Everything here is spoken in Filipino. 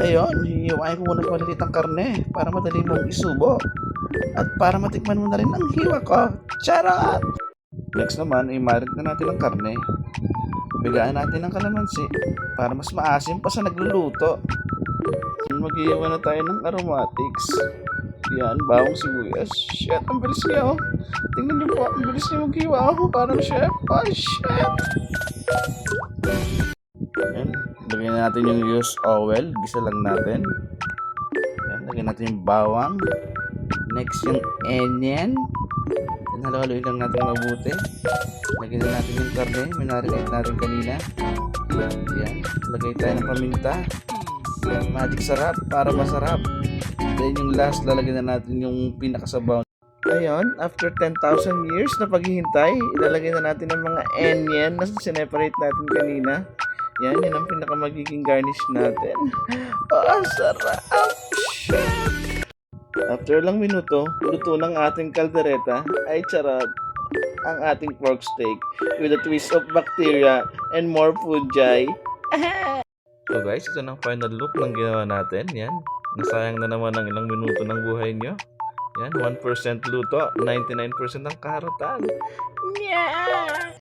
Ayun, hihiwain ko muna palit ang karne para madali mong isubo. At para matikman mo na rin ang hiwa ko. Charot! Next naman, i-marinate na natin ang karne. Bigyan natin ng kalamansi para mas maasim pa sa nagluluto. Mag-iiwa na tayo ng aromatics. Yan, bawang sibuyas. Shit, ang bilis niya oh. Tingnan niyo po, ang bilis niya mag-iwa ako. Parang chef. Oh, shit! Yan, lagyan natin yung used oil. Gisa lang natin. Yan, lagyan natin yung bawang. Next yung onion. Yan, halo-haloin lang natin mabuti. Lagyan na natin yung karne. Minarinate natin kanina. Yan, lagay tayo ng paminta. Magic sarap para masarap. Then yung last, lalagyan na natin yung pinakasabaw. Ayun, after 10,000 years na paghihintay, ilalagay na natin ang mga onion na sineparate natin kanina. Yan, yun ang pinakamagiging garnish natin. Oh, sarap! Shit! After lang minuto, luto ng ating kaldereta. Ay, charot! Ang ating pork steak with a twist of bacteria and more fungi. So guys, ito na ang final look ng ginawa natin. Yan. Nasayang na naman ang ilang minuto ng buhay nyo. Yan, 1% luto, 99% ang kaharutan. Yeah!